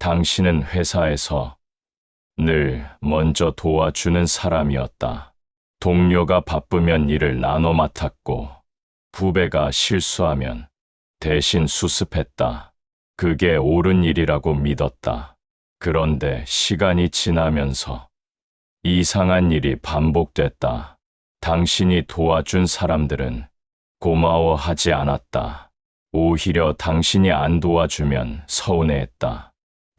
당신은 회사에서 늘 먼저 도와주는 사람이었다. 동료가 바쁘면 일을 나눠 맡았고, 후배가 실수하면 대신 수습했다. 그게 옳은 일이라고 믿었다. 그런데 시간이 지나면서 이상한 일이 반복됐다. 당신이 도와준 사람들은 고마워하지 않았다. 오히려 당신이 안 도와주면 서운해했다.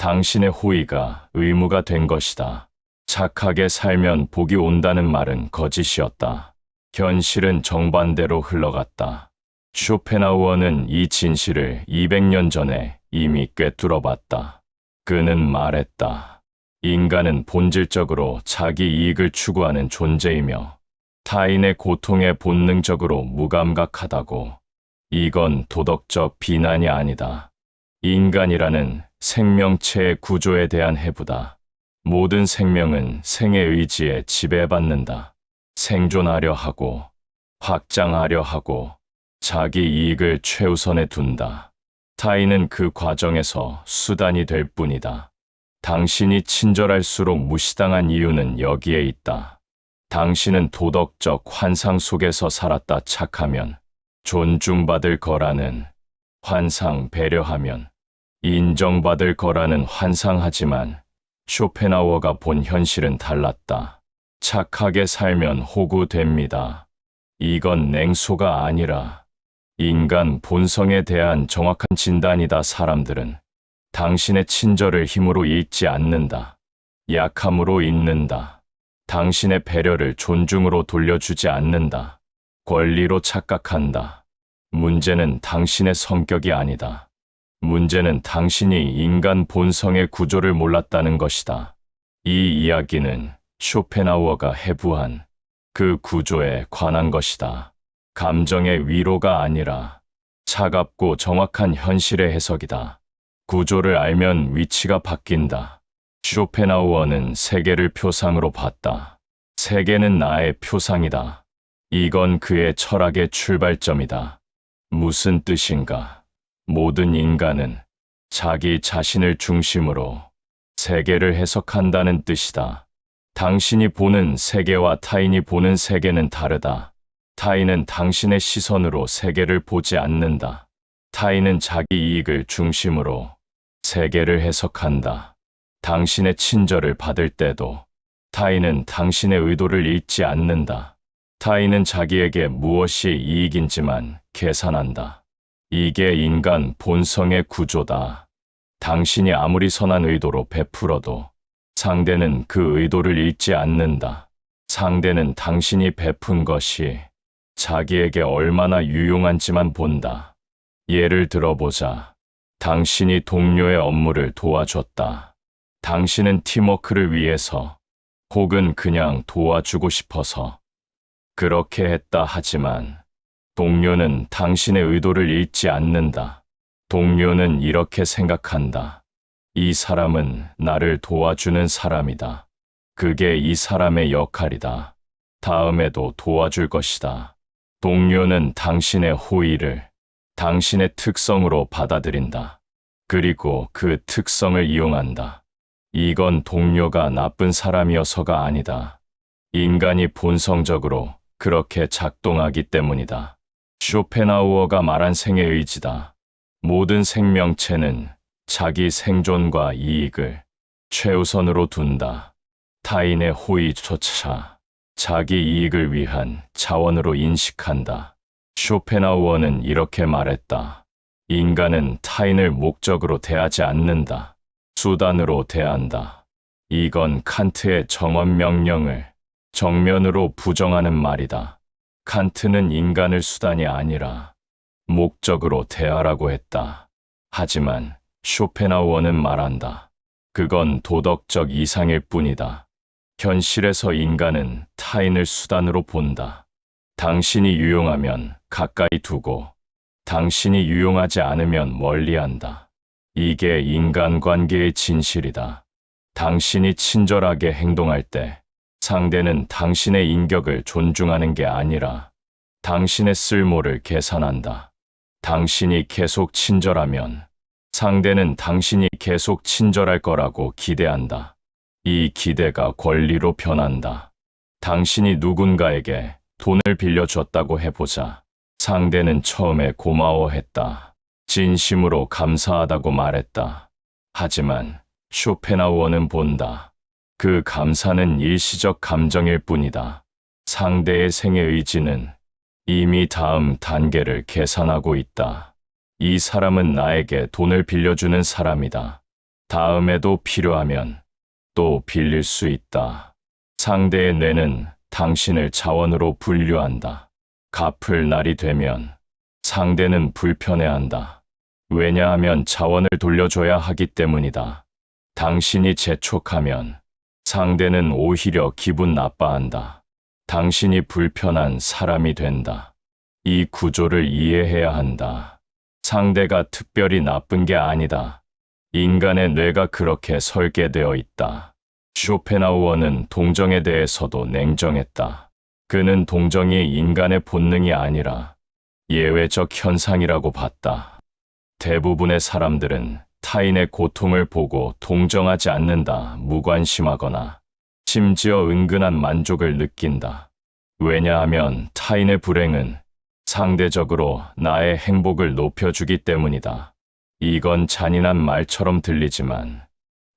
당신의 호의가 의무가 된 것이다. 착하게 살면 복이 온다는 말은 거짓이었다. 현실은 정반대로 흘러갔다. 쇼펜하우어는 이 진실을 200년 전에 이미 꿰뚫어봤다. 그는 말했다. 인간은 본질적으로 자기 이익을 추구하는 존재이며 타인의 고통에 본능적으로 무감각하다고. 이건 도덕적 비난이 아니다. 인간이라는 생명체의 구조에 대한 해부다. 모든 생명은 생의 의지에 지배받는다. 생존하려 하고, 확장하려 하고, 자기 이익을 최우선에 둔다. 타인은 그 과정에서 수단이 될 뿐이다. 당신이 친절할수록 무시당한 이유는 여기에 있다. 당신은 도덕적 환상 속에서 살았다 착하면 존중받을 거라는 환상, 배려하면 인정받을 거라는 환상하지만 쇼펜하우어가 본 현실은 달랐다. 착하게 살면 호구됩니다. 이건 냉소가 아니라 인간 본성에 대한 정확한 진단이다. 사람들은 당신의 친절을 힘으로 잃지 않는다. 약함으로 잊는다. 당신의 배려를 존중으로 돌려주지 않는다. 권리로 착각한다. 문제는 당신의 성격이 아니다. 문제는 당신이 인간 본성의 구조를 몰랐다는 것이다. 이 이야기는 쇼펜하우어가 해부한 그 구조에 관한 것이다. 감정의 위로가 아니라 차갑고 정확한 현실의 해석이다. 구조를 알면 위치가 바뀐다. 쇼펜하우어는 세계를 표상으로 봤다. 세계는 나의 표상이다. 이건 그의 철학의 출발점이다. 무슨 뜻인가? 모든 인간은 자기 자신을 중심으로 세계를 해석한다는 뜻이다. 당신이 보는 세계와 타인이 보는 세계는 다르다. 타인은 당신의 시선으로 세계를 보지 않는다. 타인은 자기 이익을 중심으로 세계를 해석한다. 당신의 친절을 받을 때도 타인은 당신의 의도를 읽지 않는다. 타인은 자기에게 무엇이 이익인지만 계산한다. 이게 인간 본성의 구조다. 당신이 아무리 선한 의도로 베풀어도 상대는 그 의도를 읽지 않는다. 상대는 당신이 베푼 것이 자기에게 얼마나 유용한지만 본다. 예를 들어보자. 당신이 동료의 업무를 도와줬다. 당신은 팀워크를 위해서 혹은 그냥 도와주고 싶어서 그렇게 했다 하지만 동료는 당신의 의도를 읽지 않는다. 동료는 이렇게 생각한다. 이 사람은 나를 도와주는 사람이다. 그게 이 사람의 역할이다. 다음에도 도와줄 것이다. 동료는 당신의 호의를 당신의 특성으로 받아들인다. 그리고 그 특성을 이용한다. 이건 동료가 나쁜 사람이어서가 아니다. 인간이 본성적으로 그렇게 작동하기 때문이다. 쇼펜하우어가 말한 생의 의지다. 모든 생명체는 자기 생존과 이익을 최우선으로 둔다. 타인의 호의조차 자기 이익을 위한 자원으로 인식한다. 쇼펜하우어는 이렇게 말했다. 인간은 타인을 목적으로 대하지 않는다. 수단으로 대한다. 이건 칸트의 정언명령을 정면으로 부정하는 말이다. 칸트는 인간을 수단이 아니라 목적으로 대하라고 했다. 하지만 쇼펜하우어는 말한다. 그건 도덕적 이상일 뿐이다. 현실에서 인간은 타인을 수단으로 본다. 당신이 유용하면 가까이 두고 당신이 유용하지 않으면 멀리한다. 이게 인간관계의 진실이다. 당신이 친절하게 행동할 때 상대는 당신의 인격을 존중하는 게 아니라 당신의 쓸모를 계산한다. 당신이 계속 친절하면 상대는 당신이 계속 친절할 거라고 기대한다. 이 기대가 권리로 변한다. 당신이 누군가에게 돈을 빌려줬다고 해보자. 상대는 처음에 고마워했다. 진심으로 감사하다고 말했다. 하지만 쇼펜하우어는 본다. 그 감사는 일시적 감정일 뿐이다. 상대의 생애 의지는 이미 다음 단계를 계산하고 있다. 이 사람은 나에게 돈을 빌려주는 사람이다. 다음에도 필요하면 또 빌릴 수 있다. 상대의 뇌는 당신을 자원으로 분류한다. 갚을 날이 되면 상대는 불편해한다. 왜냐하면 자원을 돌려줘야 하기 때문이다. 당신이 재촉하면 상대는 오히려 기분 나빠한다. 당신이 불편한 사람이 된다. 이 구조를 이해해야 한다. 상대가 특별히 나쁜 게 아니다. 인간의 뇌가 그렇게 설계되어 있다. 쇼펜하우어는 동정에 대해서도 냉정했다. 그는 동정이 인간의 본능이 아니라 예외적 현상이라고 봤다. 대부분의 사람들은 타인의 고통을 보고 동정하지 않는다, 무관심하거나 심지어 은근한 만족을 느낀다. 왜냐하면 타인의 불행은 상대적으로 나의 행복을 높여주기 때문이다. 이건 잔인한 말처럼 들리지만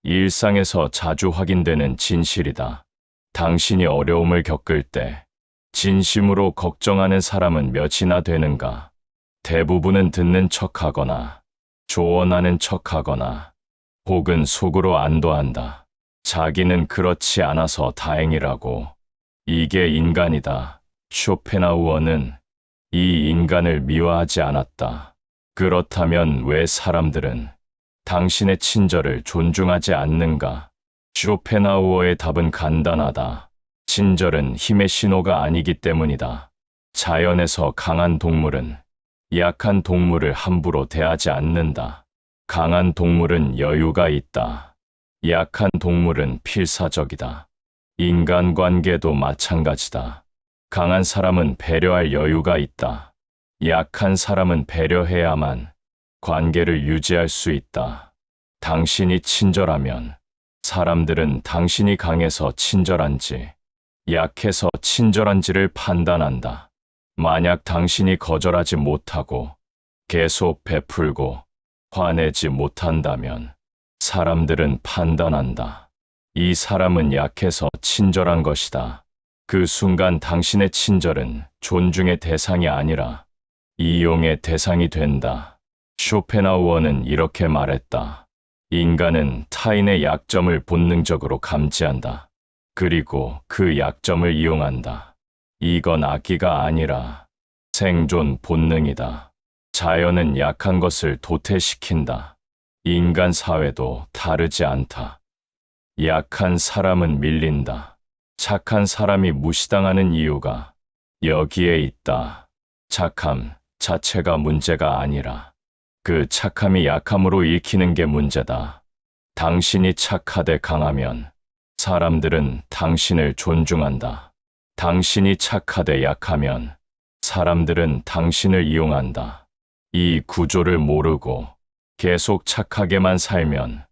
일상에서 자주 확인되는 진실이다. 당신이 어려움을 겪을 때 진심으로 걱정하는 사람은 몇이나 되는가? 대부분은 듣는 척하거나 조언하는 척하거나 혹은 속으로 안도한다. 자기는 그렇지 않아서 다행이라고. 이게 인간이다. 쇼펜하우어는 이 인간을 미워하지 않았다. 그렇다면 왜 사람들은 당신의 친절을 존중하지 않는가? 쇼펜하우어의 답은 간단하다. 친절은 힘의 신호가 아니기 때문이다. 자연에서 강한 동물은 약한 동물을 함부로 대하지 않는다. 강한 동물은 여유가 있다. 약한 동물은 필사적이다. 인간관계도 마찬가지다. 강한 사람은 배려할 여유가 있다. 약한 사람은 배려해야만 관계를 유지할 수 있다. 당신이 친절하면 사람들은 당신이 강해서 친절한지, 약해서 친절한지를 판단한다. 만약 당신이 거절하지 못하고 계속 베풀고 화내지 못한다면 사람들은 판단한다. 이 사람은 약해서 친절한 것이다. 그 순간 당신의 친절은 존중의 대상이 아니라 이용의 대상이 된다. 쇼펜하우어는 이렇게 말했다. 인간은 타인의 약점을 본능적으로 감지한다. 그리고 그 약점을 이용한다. 이건 악의가 아니라 생존 본능이다. 자연은 약한 것을 도태시킨다. 인간 사회도 다르지 않다. 약한 사람은 밀린다. 착한 사람이 무시당하는 이유가 여기에 있다. 착함 자체가 문제가 아니라 그 착함이 약함으로 읽히는 게 문제다. 당신이 착하되 강하면 사람들은 당신을 존중한다. 당신이 착하되 약하면 사람들은 당신을 이용한다. 이 구조를 모르고 계속 착하게만 살면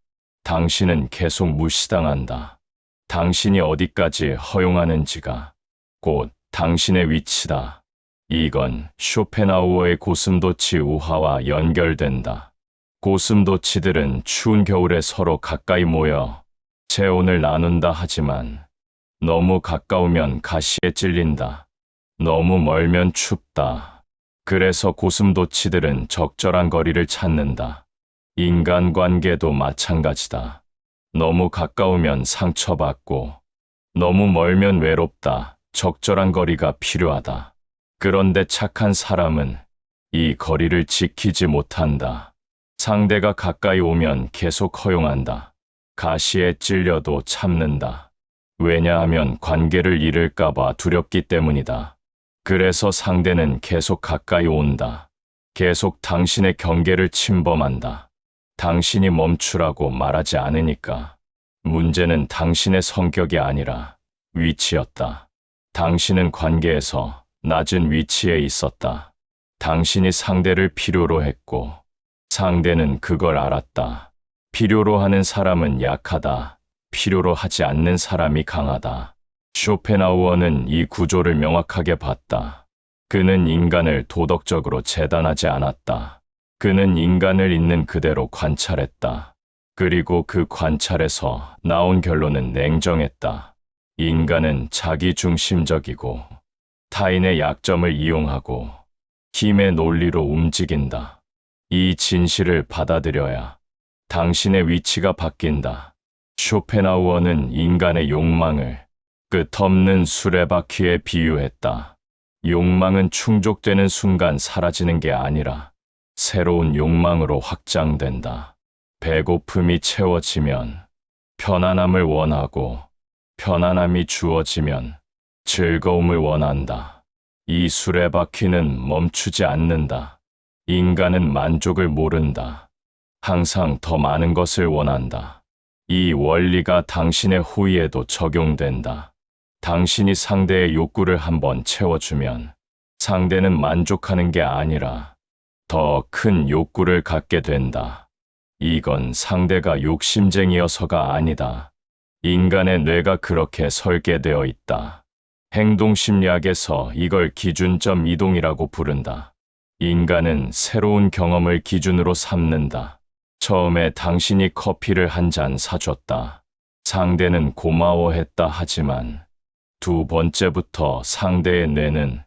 당신은 계속 무시당한다. 당신이 어디까지 허용하는지가 곧 당신의 위치다. 이건 쇼펜하우어의 고슴도치 우화와 연결된다. 고슴도치들은 추운 겨울에 서로 가까이 모여 체온을 나눈다 하지만 너무 가까우면 가시에 찔린다. 너무 멀면 춥다. 그래서 고슴도치들은 적절한 거리를 찾는다. 인간관계도 마찬가지다. 너무 가까우면 상처받고 너무 멀면 외롭다. 적절한 거리가 필요하다. 그런데 착한 사람은 이 거리를 지키지 못한다. 상대가 가까이 오면 계속 허용한다. 가시에 찔려도 참는다. 왜냐하면 관계를 잃을까봐 두렵기 때문이다. 그래서 상대는 계속 가까이 온다. 계속 당신의 경계를 침범한다. 당신이 멈추라고 말하지 않으니까. 문제는 당신의 성격이 아니라 위치였다. 당신은 관계에서 낮은 위치에 있었다. 당신이 상대를 필요로 했고 상대는 그걸 알았다. 필요로 하는 사람은 약하다. 필요로 하지 않는 사람이 강하다. 쇼펜하우어는 이 구조를 명확하게 봤다. 그는 인간을 도덕적으로 재단하지 않았다. 그는 인간을 있는 그대로 관찰했다. 그리고 그 관찰에서 나온 결론은 냉정했다. 인간은 자기중심적이고 타인의 약점을 이용하고 힘의 논리로 움직인다. 이 진실을 받아들여야 당신의 위치가 바뀐다. 쇼펜하우어는 인간의 욕망을 끝없는 수레바퀴에 비유했다. 욕망은 충족되는 순간 사라지는 게 아니라 새로운 욕망으로 확장된다. 배고픔이 채워지면 편안함을 원하고 편안함이 주어지면 즐거움을 원한다. 이 수레바퀴는 멈추지 않는다. 인간은 만족을 모른다. 항상 더 많은 것을 원한다. 이 원리가 당신의 호의에도 적용된다. 당신이 상대의 욕구를 한번 채워주면 상대는 만족하는 게 아니라 더 큰 욕구를 갖게 된다. 이건 상대가 욕심쟁이여서가 아니다. 인간의 뇌가 그렇게 설계되어 있다. 행동심리학에서 이걸 기준점 이동이라고 부른다. 인간은 새로운 경험을 기준으로 삼는다. 처음에 당신이 커피를 한 잔 사줬다. 상대는 고마워했다 하지만 두 번째부터 상대의 뇌는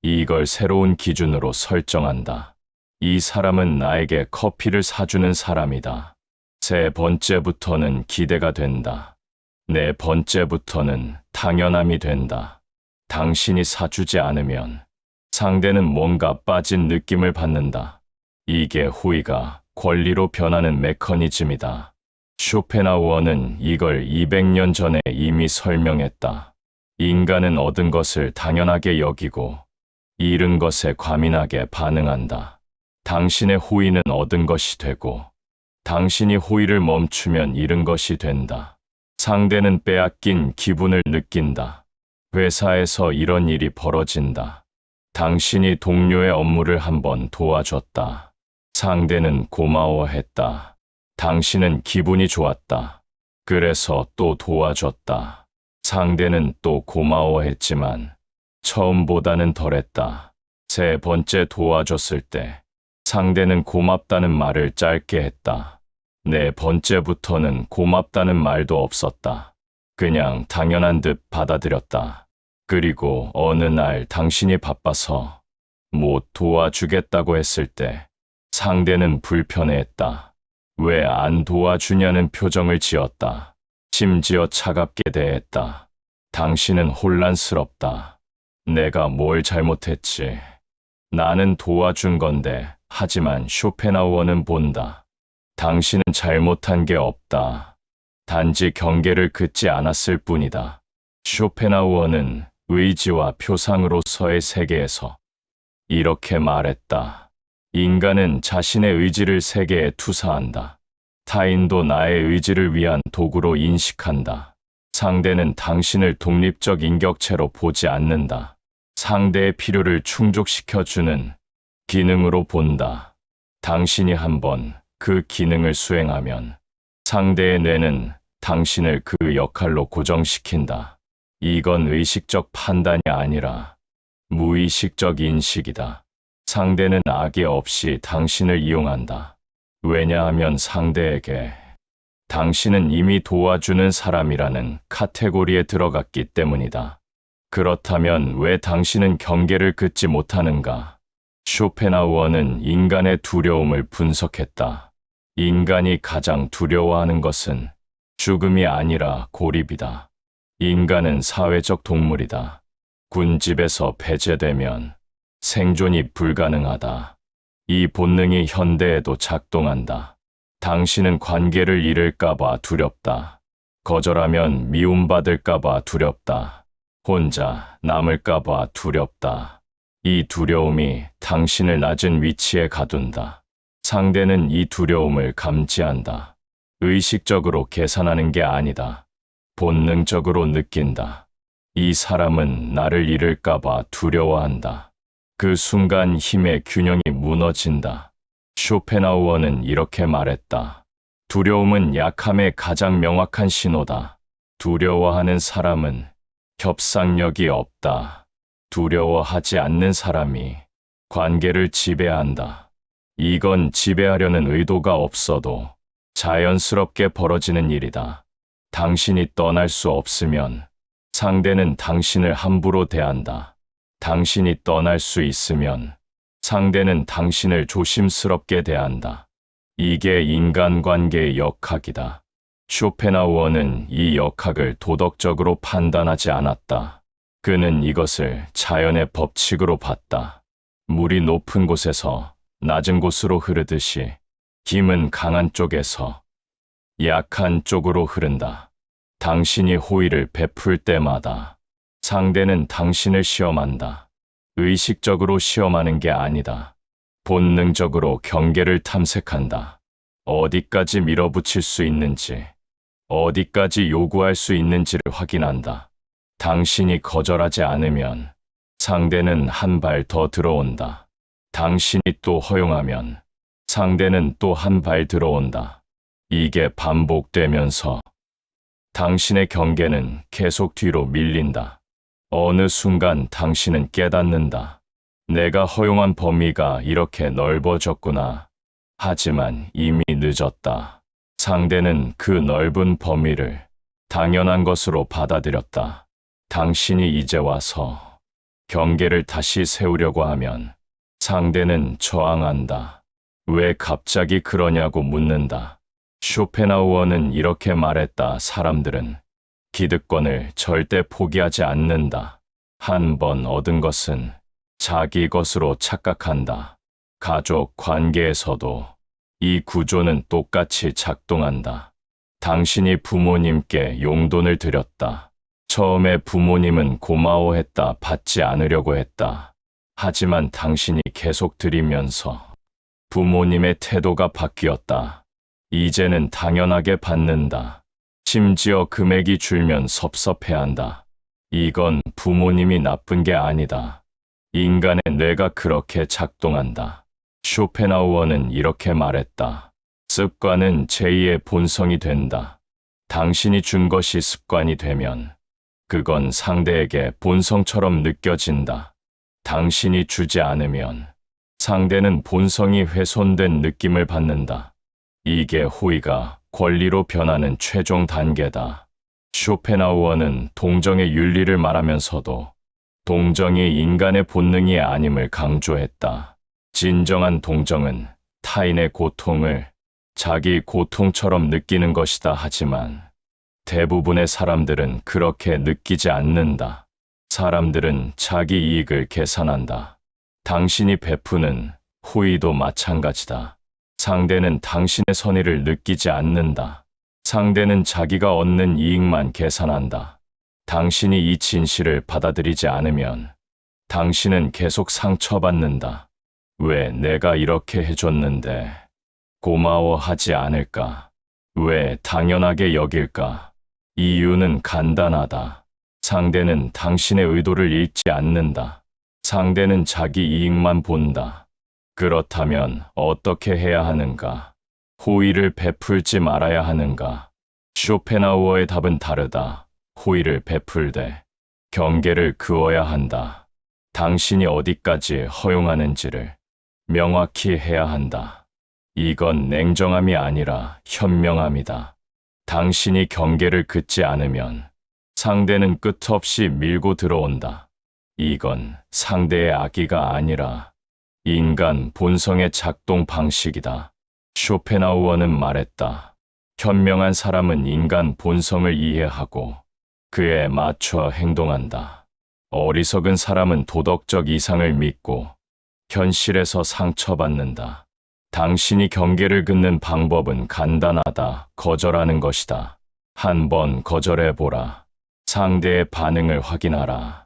이걸 새로운 기준으로 설정한다. 이 사람은 나에게 커피를 사주는 사람이다. 세 번째부터는 기대가 된다. 네 번째부터는 당연함이 된다. 당신이 사주지 않으면 상대는 뭔가 빠진 느낌을 받는다. 이게 호의가 권리로 변하는 메커니즘이다. 쇼펜하우어는 이걸 200년 전에 이미 설명했다. 인간은 얻은 것을 당연하게 여기고 잃은 것에 과민하게 반응한다. 당신의 호의는 얻은 것이 되고 당신이 호의를 멈추면 잃은 것이 된다. 상대는 빼앗긴 기분을 느낀다. 회사에서 이런 일이 벌어진다. 당신이 동료의 업무를 한번 도와줬다. 상대는 고마워했다. 당신은 기분이 좋았다. 그래서 또 도와줬다. 상대는 또 고마워했지만 처음보다는 덜했다. 세 번째 도와줬을 때 상대는 고맙다는 말을 짧게 했다. 네 번째부터는 고맙다는 말도 없었다. 그냥 당연한 듯 받아들였다. 그리고 어느 날 당신이 바빠서 못 도와주겠다고 했을 때 상대는 불편해했다. 왜 안 도와주냐는 표정을 지었다. 심지어 차갑게 대했다. 당신은 혼란스럽다. 내가 뭘 잘못했지? 나는 도와준 건데. 하지만 쇼펜하우어는 본다. 당신은 잘못한 게 없다. 단지 경계를 긋지 않았을 뿐이다. 쇼펜하우어는 의지와 표상으로서의 세계에서 이렇게 말했다. 인간은 자신의 의지를 세계에 투사한다. 타인도 나의 의지를 위한 도구로 인식한다. 상대는 당신을 독립적 인격체로 보지 않는다. 상대의 필요를 충족시켜주는 기능으로 본다. 당신이 한번 그 기능을 수행하면 상대의 뇌는 당신을 그 역할로 고정시킨다. 이건 의식적 판단이 아니라 무의식적 인식이다. 상대는 악의 없이 당신을 이용한다. 왜냐하면 상대에게 당신은 이미 도와주는 사람이라는 카테고리에 들어갔기 때문이다. 그렇다면 왜 당신은 경계를 긋지 못하는가? 쇼펜하우어는 인간의 두려움을 분석했다. 인간이 가장 두려워하는 것은 죽음이 아니라 고립이다. 인간은 사회적 동물이다. 군집에서 배제되면 생존이 불가능하다. 이 본능이 현대에도 작동한다. 당신은 관계를 잃을까봐 두렵다. 거절하면 미움받을까봐 두렵다. 혼자 남을까봐 두렵다. 이 두려움이 당신을 낮은 위치에 가둔다. 상대는 이 두려움을 감지한다. 의식적으로 계산하는 게 아니다. 본능적으로 느낀다. 이 사람은 나를 잃을까봐 두려워한다. 그 순간 힘의 균형이 무너진다. 쇼펜하우어는 이렇게 말했다. 두려움은 약함의 가장 명확한 신호다. 두려워하는 사람은 협상력이 없다. 두려워하지 않는 사람이 관계를 지배한다. 이건 지배하려는 의도가 없어도 자연스럽게 벌어지는 일이다. 당신이 떠날 수 없으면 상대는 당신을 함부로 대한다. 당신이 떠날 수 있으면 상대는 당신을 조심스럽게 대한다. 이게 인간관계의 역학이다. 쇼펜하우어는 이 역학을 도덕적으로 판단하지 않았다. 그는 이것을 자연의 법칙으로 봤다. 물이 높은 곳에서 낮은 곳으로 흐르듯이 힘은 강한 쪽에서 약한 쪽으로 흐른다. 당신이 호의를 베풀 때마다 상대는 당신을 시험한다. 의식적으로 시험하는 게 아니다. 본능적으로 경계를 탐색한다. 어디까지 밀어붙일 수 있는지, 어디까지 요구할 수 있는지를 확인한다. 당신이 거절하지 않으면 상대는 한 발 더 들어온다. 당신이 또 허용하면 상대는 또 한 발 들어온다. 이게 반복되면서 당신의 경계는 계속 뒤로 밀린다. 어느 순간 당신은 깨닫는다. 내가 허용한 범위가 이렇게 넓어졌구나. 하지만 이미 늦었다. 상대는 그 넓은 범위를 당연한 것으로 받아들였다. 당신이 이제 와서 경계를 다시 세우려고 하면 상대는 저항한다. 왜 갑자기 그러냐고 묻는다. 쇼펜하우어는 이렇게 말했다. 사람들은 기득권을 절대 포기하지 않는다. 한 번 얻은 것은 자기 것으로 착각한다. 가족 관계에서도 이 구조는 똑같이 작동한다. 당신이 부모님께 용돈을 드렸다. 처음에 부모님은 고마워했다. 받지 않으려고 했다. 하지만 당신이 계속 드리면서 부모님의 태도가 바뀌었다. 이제는 당연하게 받는다. 심지어 금액이 줄면 섭섭해한다. 이건 부모님이 나쁜 게 아니다. 인간의 뇌가 그렇게 작동한다. 쇼펜하우어는 이렇게 말했다. 습관은 제2의 본성이 된다. 당신이 준 것이 습관이 되면 그건 상대에게 본성처럼 느껴진다. 당신이 주지 않으면 상대는 본성이 훼손된 느낌을 받는다. 이게 호의가 권리로 변하는 최종 단계다. 쇼펜하우어는 동정의 윤리를 말하면서도 동정이 인간의 본능이 아님을 강조했다. 진정한 동정은 타인의 고통을 자기 고통처럼 느끼는 것이다. 하지만 대부분의 사람들은 그렇게 느끼지 않는다. 사람들은 자기 이익을 계산한다. 당신이 베푸는 호의도 마찬가지다. 상대는 당신의 선의를 느끼지 않는다. 상대는 자기가 얻는 이익만 계산한다. 당신이 이 진실을 받아들이지 않으면 당신은 계속 상처받는다. 왜 내가 이렇게 해줬는데 고마워하지 않을까? 왜 당연하게 여길까? 이유는 간단하다. 상대는 당신의 의도를 읽지 않는다. 상대는 자기 이익만 본다. 그렇다면 어떻게 해야 하는가? 호의를 베풀지 말아야 하는가? 쇼펜하우어의 답은 다르다. 호의를 베풀되 경계를 그어야 한다. 당신이 어디까지 허용하는지를 명확히 해야 한다. 이건 냉정함이 아니라 현명함이다. 당신이 경계를 긋지 않으면 상대는 끝없이 밀고 들어온다. 이건 상대의 악의가 아니라 인간 본성의 작동 방식이다. 쇼펜하우어는 말했다. 현명한 사람은 인간 본성을 이해하고 그에 맞춰 행동한다. 어리석은 사람은 도덕적 이상을 믿고 현실에서 상처받는다. 당신이 경계를 긋는 방법은 간단하다. 거절하는 것이다. 한 번 거절해보라. 상대의 반응을 확인하라.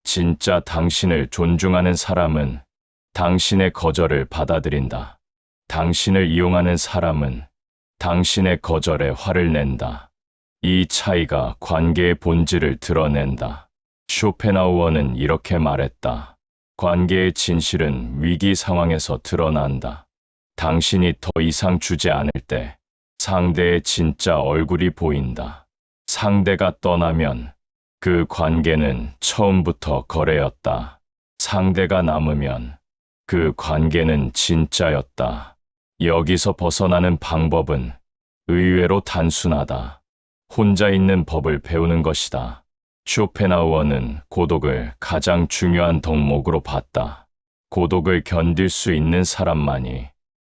진짜 당신을 존중하는 사람은 당신의 거절을 받아들인다. 당신을 이용하는 사람은 당신의 거절에 화를 낸다. 이 차이가 관계의 본질을 드러낸다. 쇼펜하우어는 이렇게 말했다. 관계의 진실은 위기 상황에서 드러난다. 당신이 더 이상 주지 않을 때 상대의 진짜 얼굴이 보인다. 상대가 떠나면 그 관계는 처음부터 거래였다. 상대가 남으면 그 관계는 진짜였다. 여기서 벗어나는 방법은 의외로 단순하다. 혼자 있는 법을 배우는 것이다. 쇼펜하우어는 고독을 가장 중요한 덕목으로 봤다. 고독을 견딜 수 있는 사람만이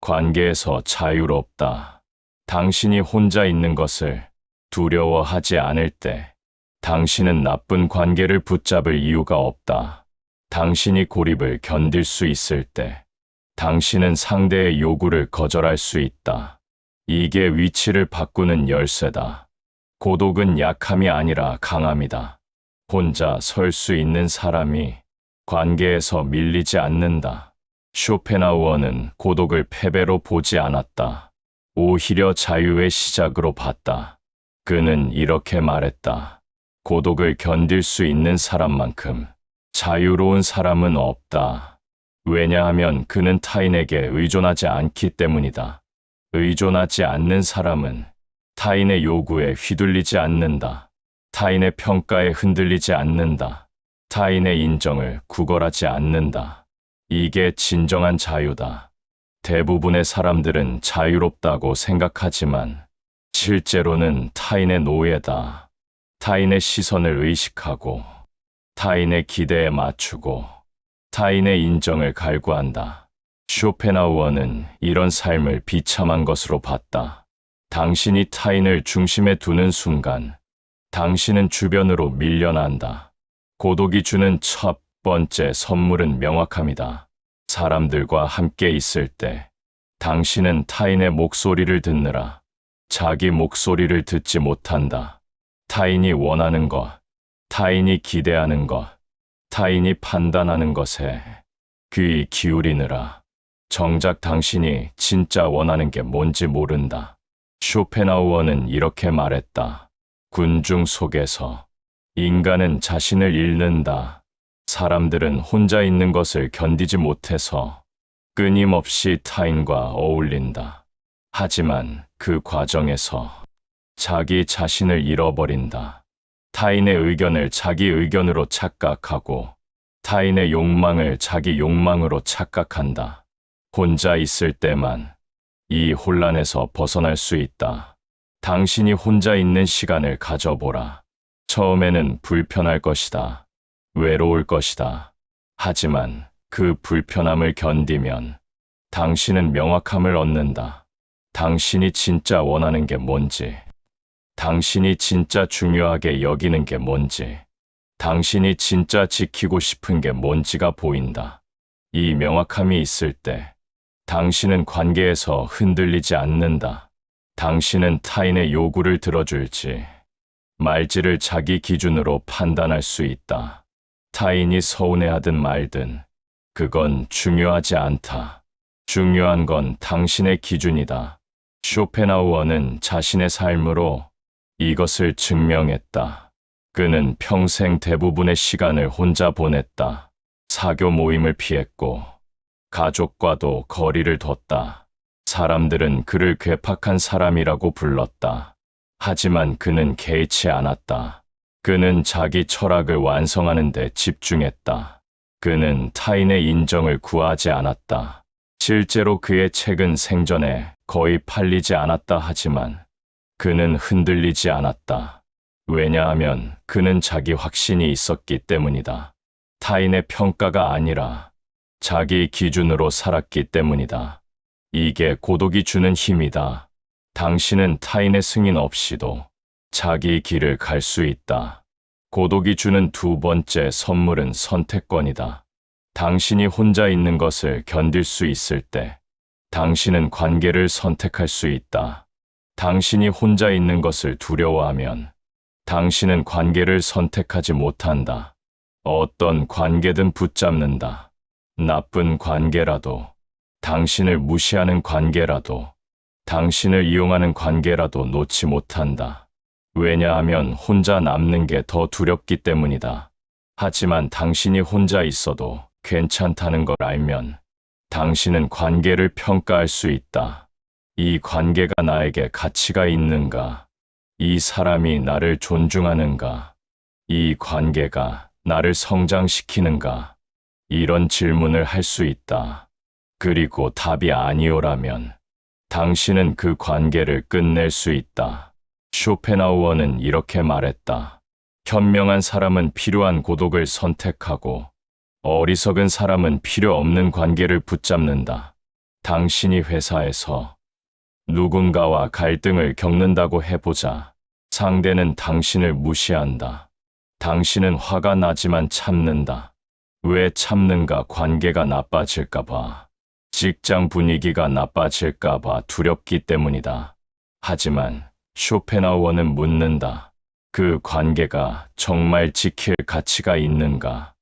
관계에서 자유롭다. 당신이 혼자 있는 것을 두려워하지 않을 때 당신은 나쁜 관계를 붙잡을 이유가 없다. 당신이 고립을 견딜 수 있을 때 당신은 상대의 요구를 거절할 수 있다. 이게 위치를 바꾸는 열쇠다. 고독은 약함이 아니라 강함이다. 혼자 설 수 있는 사람이 관계에서 밀리지 않는다. 쇼펜하우어는 고독을 패배로 보지 않았다. 오히려 자유의 시작으로 봤다. 그는 이렇게 말했다. 고독을 견딜 수 있는 사람만큼 자유로운 사람은 없다. 왜냐하면 그는 타인에게 의존하지 않기 때문이다. 의존하지 않는 사람은 타인의 요구에 휘둘리지 않는다. 타인의 평가에 흔들리지 않는다. 타인의 인정을 구걸하지 않는다. 이게 진정한 자유다. 대부분의 사람들은 자유롭다고 생각하지만 실제로는 타인의 노예다. 타인의 시선을 의식하고 타인의 기대에 맞추고 타인의 인정을 갈구한다. 쇼펜하우어는 이런 삶을 비참한 것으로 봤다. 당신이 타인을 중심에 두는 순간 당신은 주변으로 밀려난다. 고독이 주는 첫 번째 선물은 명확함이다. 사람들과 함께 있을 때 당신은 타인의 목소리를 듣느라 자기 목소리를 듣지 못한다. 타인이 원하는 것, 타인이 기대하는 것, 타인이 판단하는 것에 귀 기울이느라 정작 당신이 진짜 원하는 게 뭔지 모른다. 쇼펜하우어는 이렇게 말했다. 군중 속에서 인간은 자신을 잃는다. 사람들은 혼자 있는 것을 견디지 못해서 끊임없이 타인과 어울린다. 하지만 그 과정에서 자기 자신을 잃어버린다. 타인의 의견을 자기 의견으로 착각하고 타인의 욕망을 자기 욕망으로 착각한다. 혼자 있을 때만 이 혼란에서 벗어날 수 있다. 당신이 혼자 있는 시간을 가져보라. 처음에는 불편할 것이다. 외로울 것이다. 하지만 그 불편함을 견디면 당신은 명확함을 얻는다. 당신이 진짜 원하는 게 뭔지, 당신이 진짜 중요하게 여기는 게 뭔지, 당신이 진짜 지키고 싶은 게 뭔지가 보인다. 이 명확함이 있을 때 당신은 관계에서 흔들리지 않는다. 당신은 타인의 요구를 들어줄지 말지를 자기 기준으로 판단할 수 있다. 타인이 서운해하든 말든 그건 중요하지 않다. 중요한 건 당신의 기준이다. 쇼펜하우어는 자신의 삶으로 이것을 증명했다. 그는 평생 대부분의 시간을 혼자 보냈다. 사교 모임을 피했고 가족과도 거리를 뒀다. 사람들은 그를 괴팍한 사람이라고 불렀다. 하지만 그는 개의치 않았다. 그는 자기 철학을 완성하는 데 집중했다. 그는 타인의 인정을 구하지 않았다. 실제로 그의 책은 생전에 거의 팔리지 않았다 하지만 그는 흔들리지 않았다. 왜냐하면 그는 자기 확신이 있었기 때문이다. 타인의 평가가 아니라 자기 기준으로 살았기 때문이다. 이게 고독이 주는 힘이다. 당신은 타인의 승인 없이도 자기 길을 갈 수 있다. 고독이 주는 두 번째 선물은 선택권이다. 당신이 혼자 있는 것을 견딜 수 있을 때 당신은 관계를 선택할 수 있다. 당신이 혼자 있는 것을 두려워하면 당신은 관계를 선택하지 못한다. 어떤 관계든 붙잡는다. 나쁜 관계라도, 당신을 무시하는 관계라도, 당신을 이용하는 관계라도 놓지 못한다. 왜냐하면 혼자 남는 게 더 두렵기 때문이다. 하지만 당신이 혼자 있어도 괜찮다는 걸 알면 당신은 관계를 평가할 수 있다. 이 관계가 나에게 가치가 있는가? 이 사람이 나를 존중하는가? 이 관계가 나를 성장시키는가? 이런 질문을 할 수 있다. 그리고 답이 아니오라면 당신은 그 관계를 끝낼 수 있다. 쇼펜하우어는 이렇게 말했다. 현명한 사람은 필요한 고독을 선택하고 어리석은 사람은 필요 없는 관계를 붙잡는다. 당신이 회사에서 누군가와 갈등을 겪는다고 해보자. 상대는 당신을 무시한다. 당신은 화가 나지만 참는다. 왜 참는가? 관계가 나빠질까봐. 직장 분위기가 나빠질까봐 두렵기 때문이다. 하지만 쇼펜하우어는 묻는다. 그 관계가 정말 지킬 가치가 있는가?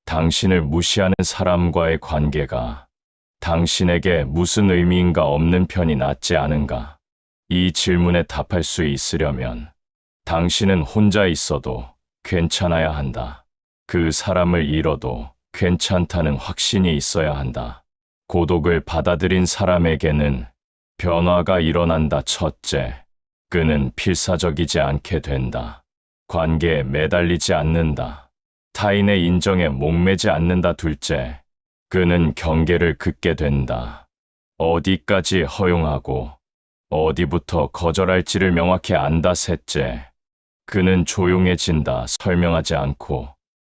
당신을 무시하는 사람과의 관계가 당신에게 무슨 의미인가? 없는 편이 낫지 않은가? 이 질문에 답할 수 있으려면 당신은 혼자 있어도 괜찮아야 한다. 그 사람을 잃어도 괜찮다는 확신이 있어야 한다. 고독을 받아들인 사람에게는 변화가 일어난다. 첫째, 그는 필사적이지 않게 된다. 관계에 매달리지 않는다. 타인의 인정에 목매지 않는다. 둘째, 그는 경계를 긋게 된다. 어디까지 허용하고 어디부터 거절할지를 명확히 안다. 셋째, 그는 조용해진다. 설명하지 않고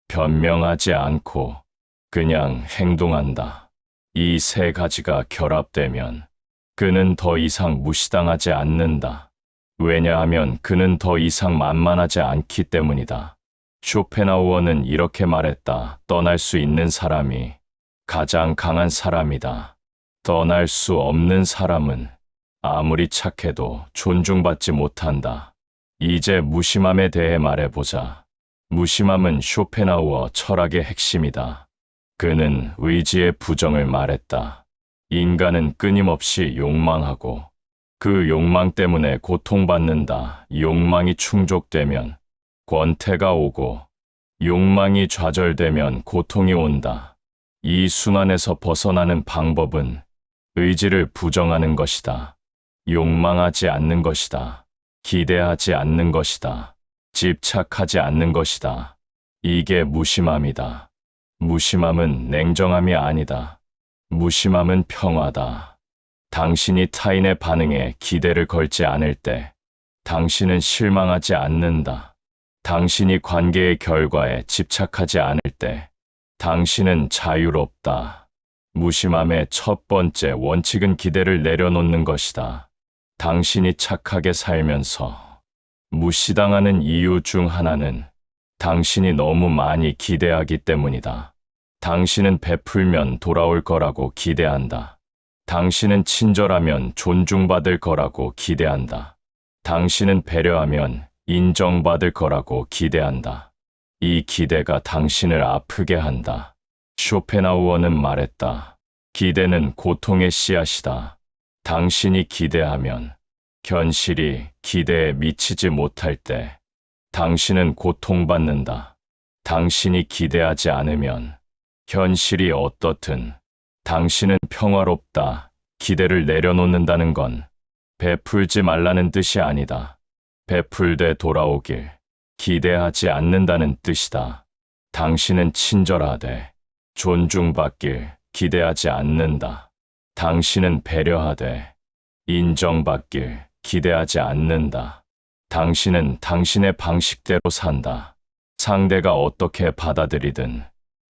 변명하지 않고 그냥 행동한다. 이 세 가지가 결합되면 그는 더 이상 무시당하지 않는다. 왜냐하면 그는 더 이상 만만하지 않기 때문이다. 쇼펜하우어는 이렇게 말했다. 떠날 수 있는 사람이 가장 강한 사람이다. 떠날 수 없는 사람은 아무리 착해도 존중받지 못한다. 이제 무심함에 대해 말해보자. 무심함은 쇼펜하우어 철학의 핵심이다. 그는 의지의 부정을 말했다. 인간은 끊임없이 욕망하고 그 욕망 때문에 고통받는다. 욕망이 충족되면 권태가 오고 욕망이 좌절되면 고통이 온다. 이 순환에서 벗어나는 방법은 의지를 부정하는 것이다. 욕망하지 않는 것이다. 기대하지 않는 것이다. 집착하지 않는 것이다. 이게 무심함이다. 무심함은 냉정함이 아니다. 무심함은 평화다. 당신이 타인의 반응에 기대를 걸지 않을 때 당신은 실망하지 않는다. 당신이 관계의 결과에 집착하지 않을 때 당신은 자유롭다. 무심함의 첫 번째 원칙은 기대를 내려놓는 것이다. 당신이 착하게 살면서 무시당하는 이유 중 하나는 당신이 너무 많이 기대하기 때문이다. 당신은 베풀면 돌아올 거라고 기대한다. 당신은 친절하면 존중받을 거라고 기대한다. 당신은 배려하면 인정받을 거라고 기대한다. 이 기대가 당신을 아프게 한다. 쇼펜하우어는 말했다. 기대는 고통의 씨앗이다. 당신이 기대하면 현실이 기대에 미치지 못할 때 당신은 고통받는다. 당신이 기대하지 않으면 현실이 어떻든 당신은 평화롭다. 기대를 내려놓는다는 건 베풀지 말라는 뜻이 아니다. 베풀되 돌아오길 기대하지 않는다는 뜻이다. 당신은 친절하되 존중받길 기대하지 않는다. 당신은 배려하되 인정받길 기대하지 않는다. 당신은 당신의 방식대로 산다. 상대가 어떻게 받아들이든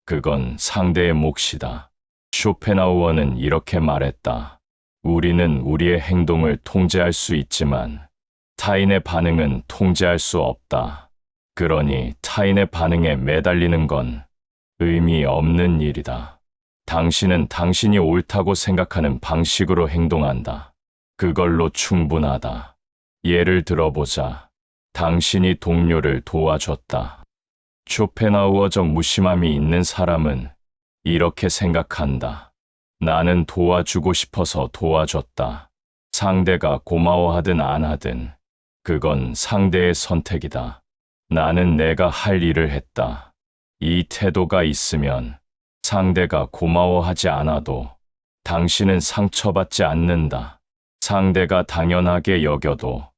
그건 상대의 몫이다. 쇼펜하우어는 이렇게 말했다. 우리는 우리의 행동을 통제할 수 있지만 타인의 반응은 통제할 수 없다. 그러니 타인의 반응에 매달리는 건 의미 없는 일이다. 당신은 당신이 옳다고 생각하는 방식으로 행동한다. 그걸로 충분하다. 예를 들어보자. 당신이 동료를 도와줬다. 쇼펜하우어적 무심함이 있는 사람은 이렇게 생각한다. 나는 도와주고 싶어서 도와줬다. 상대가 고마워하든 안 하든 그건 상대의 선택이다. 나는 내가 할 일을 했다. 이 태도가 있으면 상대가 고마워하지 않아도 당신은 상처받지 않는다. 상대가 당연하게 여겨도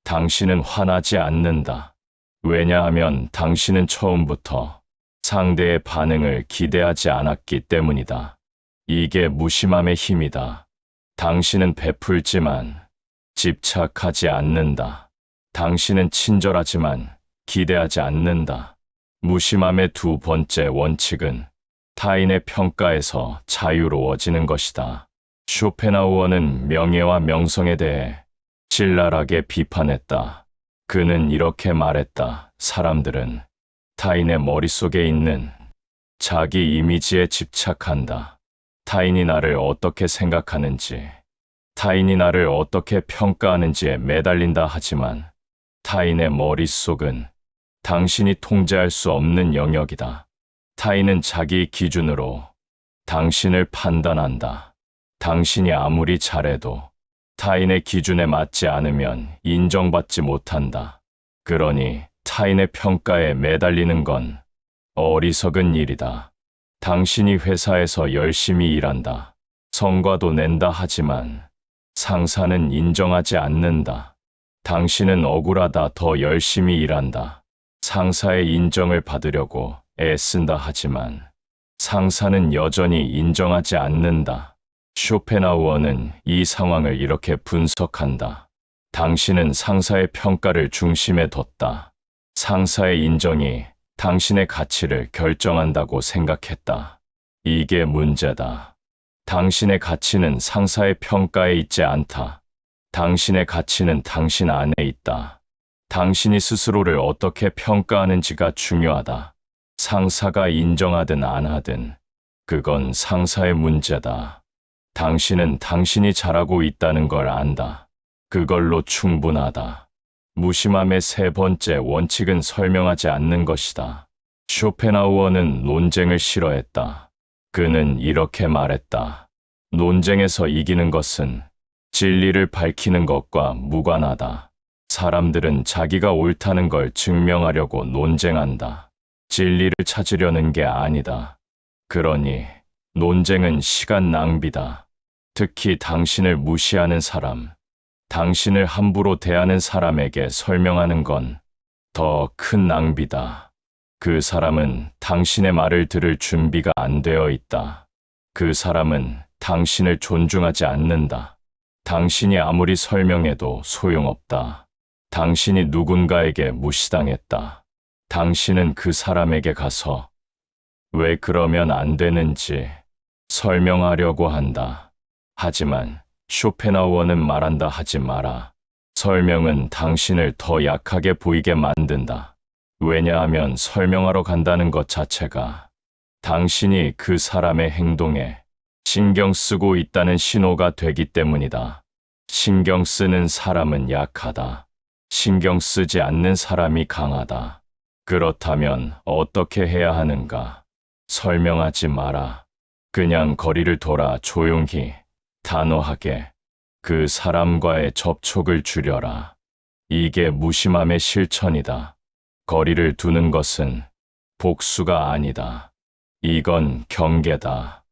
당신은 화나지 않는다. 왜냐하면 당신은 처음부터 상대의 반응을 기대하지 않았기 때문이다. 이게 무심함의 힘이다. 당신은 베풀지만 집착하지 않는다. 당신은 친절하지만 기대하지 않는다. 무심함의 두 번째 원칙은 타인의 평가에서 자유로워지는 것이다. 쇼펜하우어는 명예와 명성에 대해 신랄하게 비판했다. 그는 이렇게 말했다. 사람들은 타인의 머릿속에 있는 자기 이미지에 집착한다. 타인이 나를 어떻게 생각하는지, 타인이 나를 어떻게 평가하는지에 매달린다 하지만 타인의 머릿속은 당신이 통제할 수 없는 영역이다. 타인은 자기 기준으로 당신을 판단한다. 당신이 아무리 잘해도 타인의 기준에 맞지 않으면 인정받지 못한다. 그러니 타인의 평가에 매달리는 건 어리석은 일이다. 당신이 회사에서 열심히 일한다. 성과도 낸다 하지만 상사는 인정하지 않는다. 당신은 억울하다 더 열심히 일한다. 상사의 인정을 받으려고 애쓴다 하지만 상사는 여전히 인정하지 않는다. 쇼펜하우어는 이 상황을 이렇게 분석한다. 당신은 상사의 평가를 중심에 뒀다. 상사의 인정이 당신의 가치를 결정한다고 생각했다. 이게 문제다. 당신의 가치는 상사의 평가에 있지 않다. 당신의 가치는 당신 안에 있다. 당신이 스스로를 어떻게 평가하는지가 중요하다. 상사가 인정하든 안 하든 그건 상사의 문제다. 당신은 당신이 잘하고 있다는 걸 안다. 그걸로 충분하다. 무심함의 세 번째 원칙은 설명하지 않는 것이다. 쇼펜하우어는 논쟁을 싫어했다. 그는 이렇게 말했다. 논쟁에서 이기는 것은 진리를 밝히는 것과 무관하다. 사람들은 자기가 옳다는 걸 증명하려고 논쟁한다. 진리를 찾으려는 게 아니다. 그러니 논쟁은 시간 낭비다. 특히 당신을 무시하는 사람, 당신을 함부로 대하는 사람에게 설명하는 건 더 큰 낭비다. 그 사람은 당신의 말을 들을 준비가 안 되어 있다. 그 사람은 당신을 존중하지 않는다. 당신이 아무리 설명해도 소용없다. 당신이 누군가에게 무시당했다. 당신은 그 사람에게 가서 왜 그러면 안 되는지 설명하려고 한다. 하지만 쇼펜하우어는 말한다 하지 마라. 설명은 당신을 더 약하게 보이게 만든다. 왜냐하면 설명하러 간다는 것 자체가 당신이 그 사람의 행동에 신경 쓰고 있다는 신호가 되기 때문이다. 신경 쓰는 사람은 약하다. 신경 쓰지 않는 사람이 강하다. 그렇다면 어떻게 해야 하는가? 설명하지 마라. 그냥 거리를 돌아 조용히, 단호하게 그 사람과의 접촉을 줄여라. 이게 무심함의 실천이다. 거리를 두는 것은 복수가 아니다. 이건 경계다.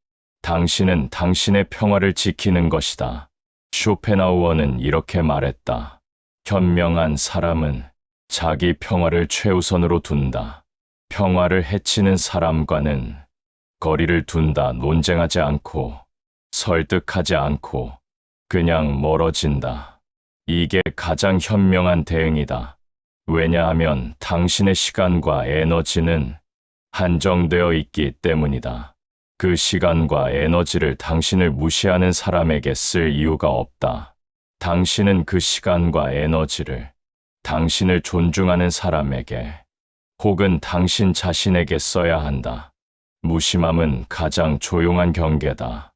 당신은 당신의 평화를 지키는 것이다. 쇼펜하우어는 이렇게 말했다. 현명한 사람은 자기 평화를 최우선으로 둔다. 평화를 해치는 사람과는 거리를 둔다. 논쟁하지 않고 설득하지 않고 그냥 멀어진다. 이게 가장 현명한 대응이다. 왜냐하면 당신의 시간과 에너지는 한정되어 있기 때문이다. 그 시간과 에너지를 당신을 무시하는 사람에게 쓸 이유가 없다. 당신은 그 시간과 에너지를 당신을 존중하는 사람에게 혹은 당신 자신에게 써야 한다. 무심함은 가장 조용한 경계다.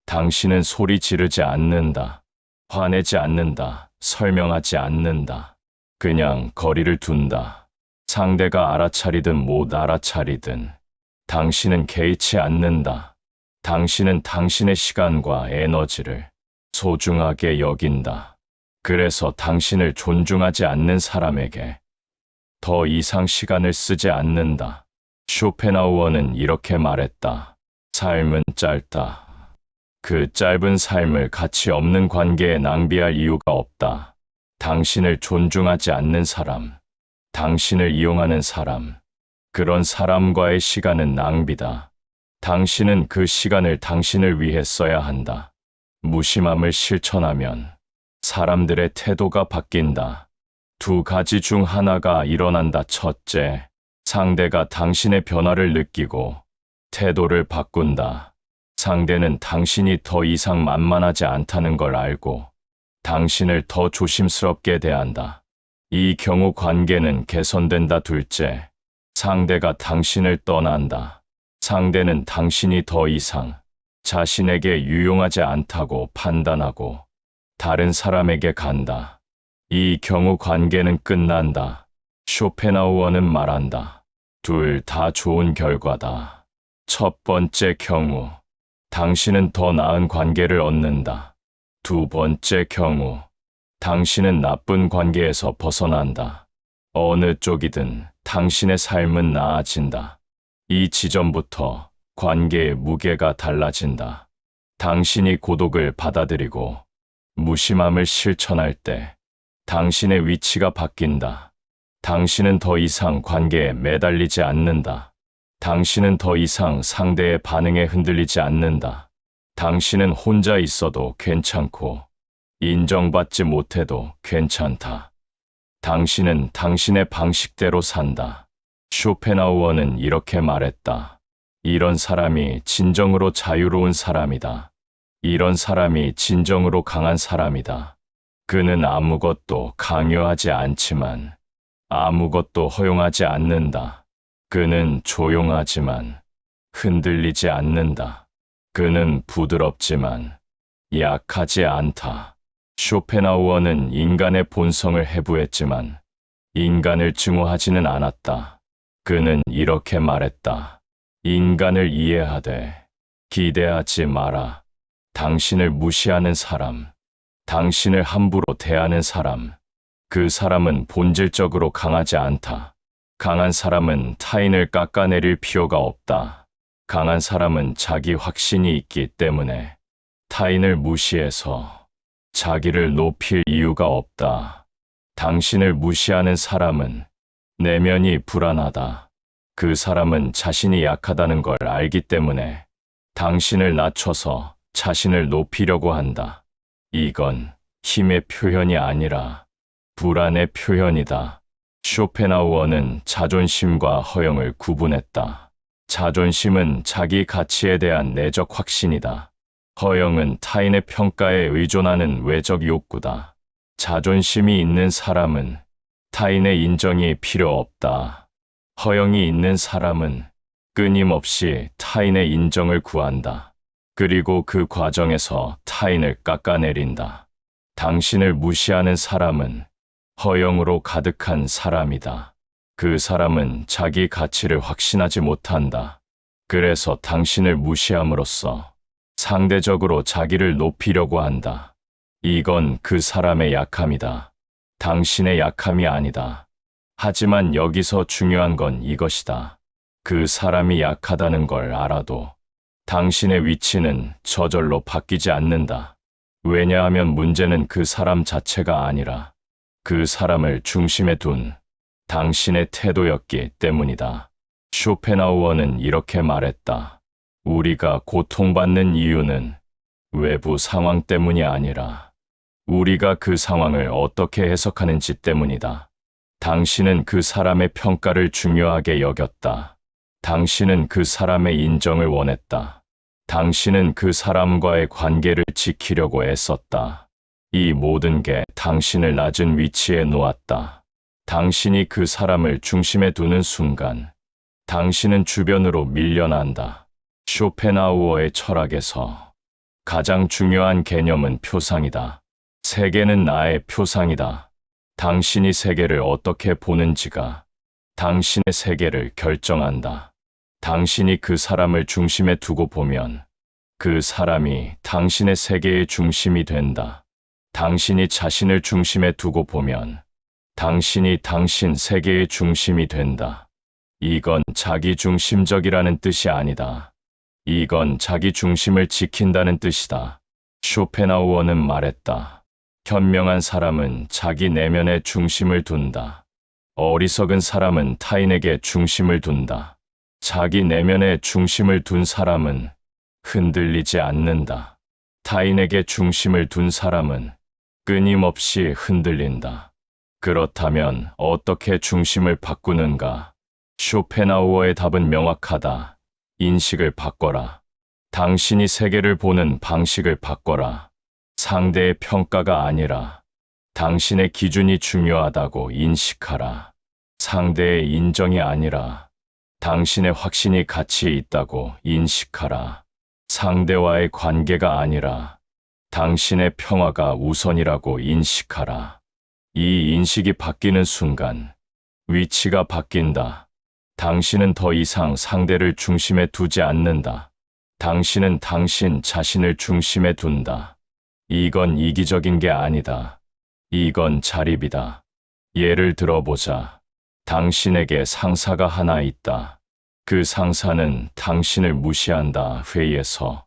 당신은 소리 지르지 않는다. 화내지 않는다. 설명하지 않는다. 그냥 거리를 둔다. 상대가 알아차리든 못 알아차리든 당신은 개의치 않는다. 당신은 당신의 시간과 에너지를 소중하게 여긴다. 그래서 당신을 존중하지 않는 사람에게 더 이상 시간을 쓰지 않는다. 쇼펜하우어는 이렇게 말했다. 삶은 짧다. 그 짧은 삶을 가치 없는 관계에 낭비할 이유가 없다. 당신을 존중하지 않는 사람, 당신을 이용하는 사람, 그런 사람과의 시간은 낭비다. 당신은 그 시간을 당신을 위해 써야 한다. 무심함을 실천하면 사람들의 태도가 바뀐다. 두 가지 중 하나가 일어난다. 첫째, 상대가 당신의 변화를 느끼고 태도를 바꾼다. 상대는 당신이 더 이상 만만하지 않다는 걸 알고 당신을 더 조심스럽게 대한다. 이 경우 관계는 개선된다. 둘째, 상대가 당신을 떠난다. 상대는 당신이 더 이상 자신에게 유용하지 않다고 판단하고 다른 사람에게 간다. 이 경우 관계는 끝난다. 쇼펜하우어는 말한다. 둘 다 좋은 결과다. 첫 번째 경우, 당신은 더 나은 관계를 얻는다. 두 번째 경우, 당신은 나쁜 관계에서 벗어난다. 어느 쪽이든 당신의 삶은 나아진다. 이 지점부터 관계의 무게가 달라진다. 당신이 고독을 받아들이고 무심함을 실천할 때 당신의 위치가 바뀐다. 당신은 더 이상 관계에 매달리지 않는다. 당신은 더 이상 상대의 반응에 흔들리지 않는다. 당신은 혼자 있어도 괜찮고 인정받지 못해도 괜찮다. 당신은 당신의 방식대로 산다. 쇼펜하우어는 이렇게 말했다. 이런 사람이 진정으로 자유로운 사람이다. 이런 사람이 진정으로 강한 사람이다. 그는 아무것도 강요하지 않지만 아무것도 허용하지 않는다. 그는 조용하지만 흔들리지 않는다. 그는 부드럽지만 약하지 않다. 쇼펜하우어는 인간의 본성을 해부했지만 인간을 증오하지는 않았다. 그는 이렇게 말했다. 인간을 이해하되 기대하지 마라. 당신을 무시하는 사람, 당신을 함부로 대하는 사람, 그 사람은 본질적으로 강하지 않다. 강한 사람은 타인을 깎아내릴 필요가 없다. 강한 사람은 자기 확신이 있기 때문에 타인을 무시해서 자기를 높일 이유가 없다. 당신을 무시하는 사람은 내면이 불안하다. 그 사람은 자신이 약하다는 걸 알기 때문에 당신을 낮춰서 자신을 높이려고 한다. 이건 힘의 표현이 아니라 불안의 표현이다. 쇼펜하우어는 자존심과 허영을 구분했다. 자존심은 자기 가치에 대한 내적 확신이다. 허영은 타인의 평가에 의존하는 외적 욕구다. 자존심이 있는 사람은 타인의 인정이 필요 없다. 허영이 있는 사람은 끊임없이 타인의 인정을 구한다. 그리고 그 과정에서 타인을 깎아내린다. 당신을 무시하는 사람은 허영으로 가득한 사람이다. 그 사람은 자기 가치를 확신하지 못한다. 그래서 당신을 무시함으로써 상대적으로 자기를 높이려고 한다. 이건 그 사람의 약함이다. 당신의 약함이 아니다. 하지만 여기서 중요한 건 이것이다. 그 사람이 약하다는 걸 알아도 당신의 위치는 저절로 바뀌지 않는다. 왜냐하면 문제는 그 사람 자체가 아니라 그 사람을 중심에 둔 당신의 태도였기 때문이다. 쇼펜하우어는 이렇게 말했다. 우리가 고통받는 이유는 외부 상황 때문이 아니라 우리가 그 상황을 어떻게 해석하는지 때문이다. 당신은 그 사람의 평가를 중요하게 여겼다. 당신은 그 사람의 인정을 원했다. 당신은 그 사람과의 관계를 지키려고 애썼다. 이 모든 게 당신을 낮은 위치에 놓았다. 당신이 그 사람을 중심에 두는 순간 당신은 주변으로 밀려난다. 쇼펜하우어의 철학에서 가장 중요한 개념은 표상이다. 세계는 나의 표상이다. 당신이 세계를 어떻게 보는지가 당신의 세계를 결정한다. 당신이 그 사람을 중심에 두고 보면 그 사람이 당신의 세계의 중심이 된다. 당신이 자신을 중심에 두고 보면 당신이 당신 세계의 중심이 된다. 이건 자기중심적이라는 뜻이 아니다. 이건 자기 중심을 지킨다는 뜻이다. 쇼펜하우어는 말했다. 현명한 사람은 자기 내면에 중심을 둔다. 어리석은 사람은 타인에게 중심을 둔다. 자기 내면에 중심을 둔 사람은 흔들리지 않는다. 타인에게 중심을 둔 사람은 끊임없이 흔들린다. 그렇다면 어떻게 중심을 바꾸는가? 쇼펜하우어의 답은 명확하다. 인식을 바꿔라. 당신이 세계를 보는 방식을 바꿔라. 상대의 평가가 아니라 당신의 기준이 중요하다고 인식하라. 상대의 인정이 아니라 당신의 확신이 가치 있다고 인식하라. 상대와의 관계가 아니라 당신의 평화가 우선이라고 인식하라. 이 인식이 바뀌는 순간 위치가 바뀐다. 당신은 더 이상 상대를 중심에 두지 않는다. 당신은 당신 자신을 중심에 둔다. 이건 이기적인 게 아니다. 이건 자립이다. 예를 들어보자. 당신에게 상사가 하나 있다. 그 상사는 당신을 무시한다. 회의에서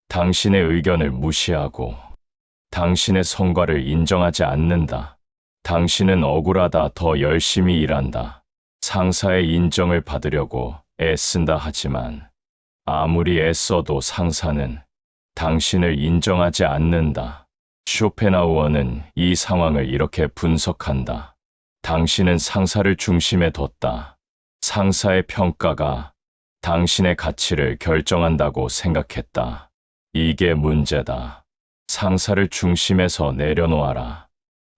당신의 의견을 무시하고 당신의 성과를 인정하지 않는다. 당신은 억울하다. 더 열심히 일한다. 상사의 인정을 받으려고 애쓴다. 하지만 아무리 애써도 상사는 당신을 인정하지 않는다. 쇼펜하우어는 이 상황을 이렇게 분석한다. 당신은 상사를 중심에 뒀다. 상사의 평가가 당신의 가치를 결정한다고 생각했다. 이게 문제다. 상사를 중심에서 내려놓아라.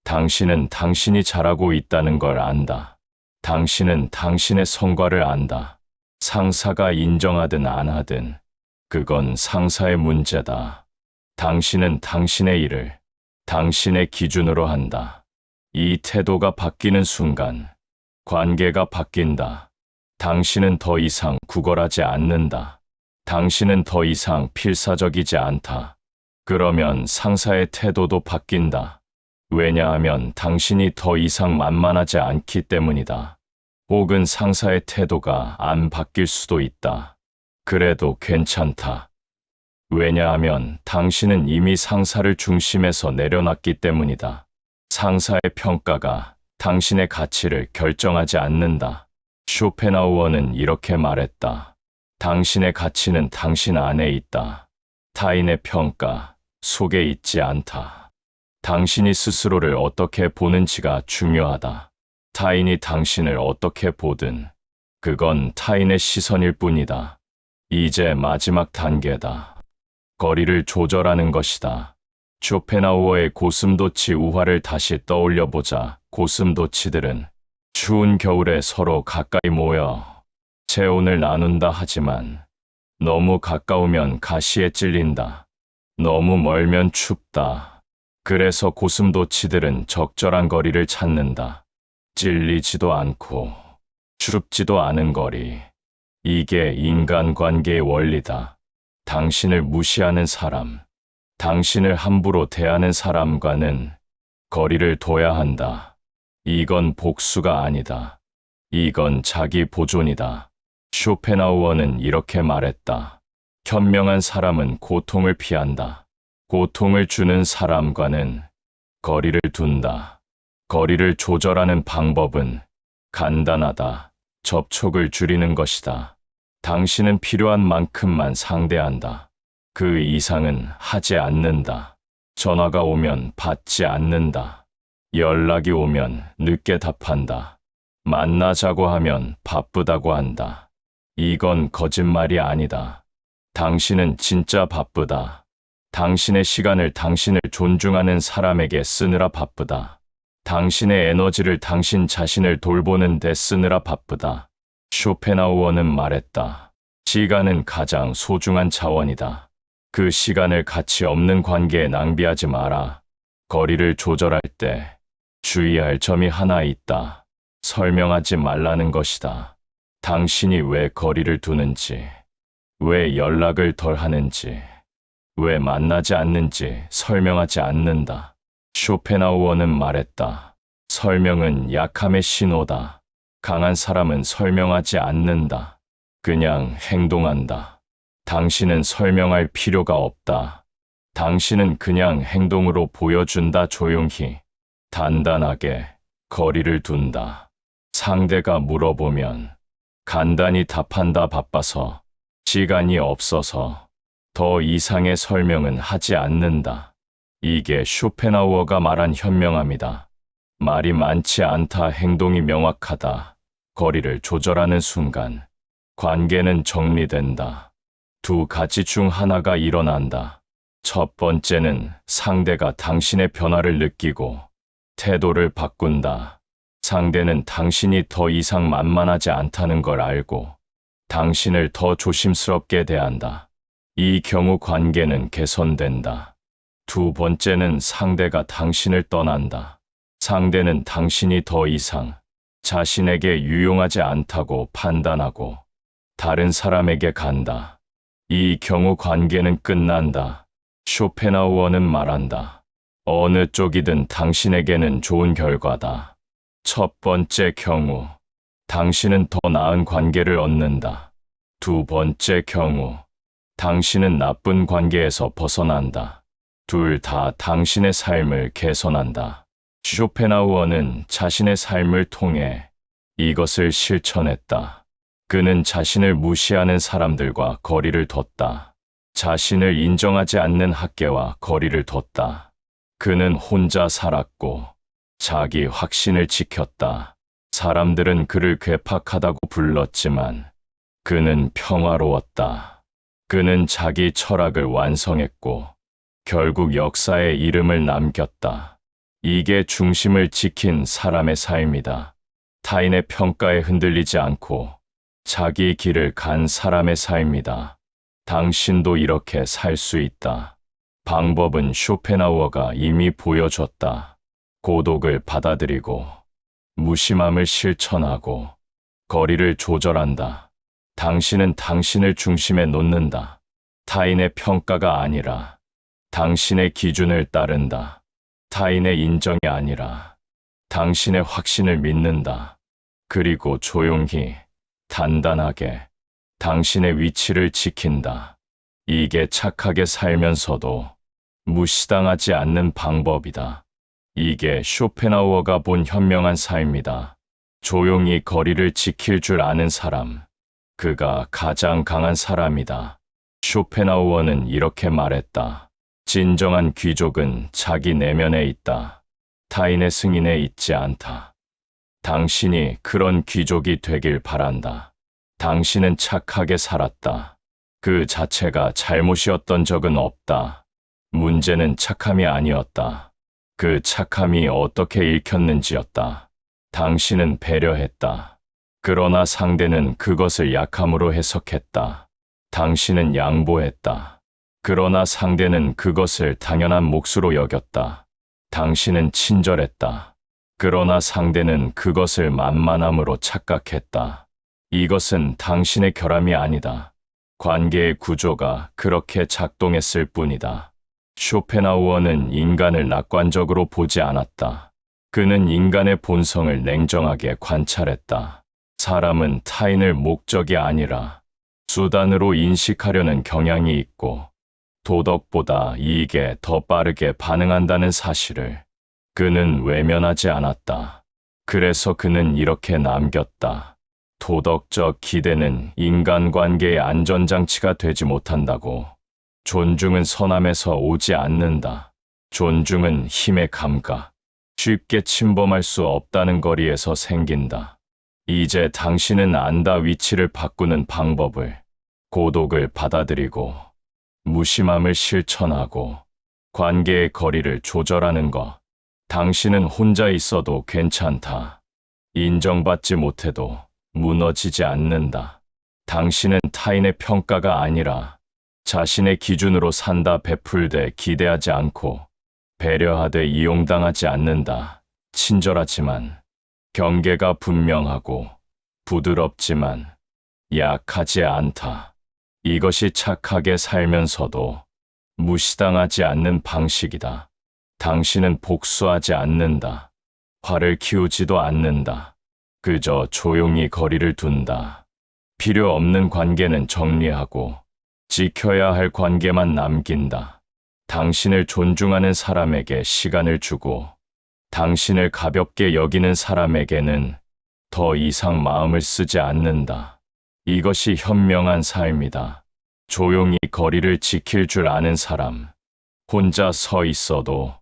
당신은 당신이 잘하고 있다는 걸 안다. 당신은 당신의 성과를 안다. 상사가 인정하든 안 하든 그건 상사의 문제다. 당신은 당신의 일을 당신의 기준으로 한다. 이 태도가 바뀌는 순간 관계가 바뀐다. 당신은 더 이상 구걸하지 않는다. 당신은 더 이상 필사적이지 않다. 그러면 상사의 태도도 바뀐다. 왜냐하면 당신이 더 이상 만만하지 않기 때문이다. 혹은 상사의 태도가 안 바뀔 수도 있다. 그래도 괜찮다. 왜냐하면 당신은 이미 상사를 중심에서 내려놨기 때문이다. 상사의 평가가 당신의 가치를 결정하지 않는다. 쇼펜하우어는 이렇게 말했다. 당신의 가치는 당신 안에 있다. 타인의 평가 속에 있지 않다. 당신이 스스로를 어떻게 보는지가 중요하다. 타인이 당신을 어떻게 보든 그건 타인의 시선일 뿐이다. 이제 마지막 단계다. 거리를 조절하는 것이다. 쇼펜하우어의 고슴도치 우화를 다시 떠올려보자. 고슴도치들은 추운 겨울에 서로 가까이 모여 체온을 나눈다. 하지만 너무 가까우면 가시에 찔린다. 너무 멀면 춥다. 그래서 고슴도치들은 적절한 거리를 찾는다. 찔리지도 않고 춥지도 않은 거리. 이게 인간관계의 원리다. 당신을 무시하는 사람, 당신을 함부로 대하는 사람과는 거리를 둬야 한다. 이건 복수가 아니다. 이건 자기 보존이다. 쇼펜하우어는 이렇게 말했다. 현명한 사람은 고통을 피한다. 고통을 주는 사람과는 거리를 둔다. 거리를 조절하는 방법은 간단하다. 접촉을 줄이는 것이다. 당신은 필요한 만큼만 상대한다. 그 이상은 하지 않는다. 전화가 오면 받지 않는다. 연락이 오면 늦게 답한다. 만나자고 하면 바쁘다고 한다. 이건 거짓말이 아니다. 당신은 진짜 바쁘다. 당신의 시간을 당신을 존중하는 사람에게 쓰느라 바쁘다. 당신의 에너지를 당신 자신을 돌보는 데 쓰느라 바쁘다. 쇼펜하우어는 말했다. 시간은 가장 소중한 자원이다. 그 시간을 가치 없는 관계에 낭비하지 마라. 거리를 조절할 때 주의할 점이 하나 있다. 설명하지 말라는 것이다. 당신이 왜 거리를 두는지, 왜 연락을 덜 하는지, 왜 만나지 않는지 설명하지 않는다. 쇼펜하우어는 말했다. 설명은 약함의 신호다. 강한 사람은 설명하지 않는다. 그냥 행동한다. 당신은 설명할 필요가 없다. 당신은 그냥 행동으로 보여준다. 조용히, 단단하게 거리를 둔다. 상대가 물어보면 간단히 답한다. 바빠서, 시간이 없어서 더 이상의 설명은 하지 않는다. 이게 쇼펜하우어가 말한 현명함이다. 말이 많지 않다. 행동이 명확하다. 거리를 조절하는 순간 관계는 정리된다. 두 가지 중 하나가 일어난다. 첫 번째는 상대가 당신의 변화를 느끼고 태도를 바꾼다. 상대는 당신이 더 이상 만만하지 않다는 걸 알고 당신을 더 조심스럽게 대한다. 이 경우 관계는 개선된다. 두 번째는 상대가 당신을 떠난다. 상대는 당신이 더 이상 자신에게 유용하지 않다고 판단하고 다른 사람에게 간다. 이 경우 관계는 끝난다. 쇼펜하우어는 말한다. 어느 쪽이든 당신에게는 좋은 결과다. 첫 번째 경우, 당신은 더 나은 관계를 얻는다. 두 번째 경우, 당신은 나쁜 관계에서 벗어난다. 둘 다 당신의 삶을 개선한다. 쇼펜하우어는 자신의 삶을 통해 이것을 실천했다. 그는 자신을 무시하는 사람들과 거리를 뒀다. 자신을 인정하지 않는 학계와 거리를 뒀다. 그는 혼자 살았고 자기 확신을 지켰다. 사람들은 그를 괴팍하다고 불렀지만 그는 평화로웠다. 그는 자기 철학을 완성했고 결국 역사에 이름을 남겼다. 이게 중심을 지킨 사람의 삶이다. 타인의 평가에 흔들리지 않고 자기 길을 간 사람의 삶이다. 당신도 이렇게 살 수 있다. 방법은 쇼펜하우어가 이미 보여줬다. 고독을 받아들이고 무심함을 실천하고 거리를 조절한다. 당신은 당신을 중심에 놓는다. 타인의 평가가 아니라 당신의 기준을 따른다. 타인의 인정이 아니라 당신의 확신을 믿는다. 그리고 조용히, 단단하게 당신의 위치를 지킨다. 이게 착하게 살면서도 무시당하지 않는 방법이다. 이게 쇼펜하우어가 본 현명한 삶이다. 조용히 거리를 지킬 줄 아는 사람, 그가 가장 강한 사람이다. 쇼펜하우어는 이렇게 말했다. 진정한 귀족은 자기 내면에 있다. 타인의 승인에 있지 않다. 당신이 그런 귀족이 되길 바란다. 당신은 착하게 살았다. 그 자체가 잘못이었던 적은 없다. 문제는 착함이 아니었다. 그 착함이 어떻게 읽혔는지였다. 당신은 배려했다. 그러나 상대는 그것을 약함으로 해석했다. 당신은 양보했다. 그러나 상대는 그것을 당연한 몫으로 여겼다. 당신은 친절했다. 그러나 상대는 그것을 만만함으로 착각했다. 이것은 당신의 결함이 아니다. 관계의 구조가 그렇게 작동했을 뿐이다. 쇼펜하우어는 인간을 낙관적으로 보지 않았다. 그는 인간의 본성을 냉정하게 관찰했다. 사람은 타인을 목적이 아니라 수단으로 인식하려는 경향이 있고 도덕보다 이익에 더 빠르게 반응한다는 사실을 그는 외면하지 않았다. 그래서 그는 이렇게 남겼다. 도덕적 기대는 인간관계의 안전장치가 되지 못한다고. 존중은 선함에서 오지 않는다. 존중은 힘의 감각, 쉽게 침범할 수 없다는 거리에서 생긴다. 이제 당신은 안다. 위치를 바꾸는 방법을. 고독을 받아들이고 무심함을 실천하고 관계의 거리를 조절하는 것. 당신은 혼자 있어도 괜찮다. 인정받지 못해도 무너지지 않는다. 당신은 타인의 평가가 아니라 자신의 기준으로 산다. 베풀되 기대하지 않고 배려하되 이용당하지 않는다. 친절하지만 경계가 분명하고 부드럽지만 약하지 않다. 이것이 착하게 살면서도 무시당하지 않는 방식이다. 당신은 복수하지 않는다. 화를 키우지도 않는다. 그저 조용히 거리를 둔다. 필요 없는 관계는 정리하고 지켜야 할 관계만 남긴다. 당신을 존중하는 사람에게 시간을 주고 당신을 가볍게 여기는 사람에게는 더 이상 마음을 쓰지 않는다. 이것이 현명한 삶이다. 조용히 거리를 지킬 줄 아는 사람, 혼자 서 있어도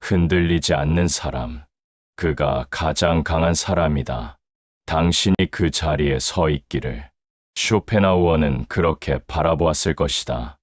흔들리지 않는 사람, 그가 가장 강한 사람이다. 당신이 그 자리에 서 있기를 쇼펜하우어는 그렇게 바라보았을 것이다.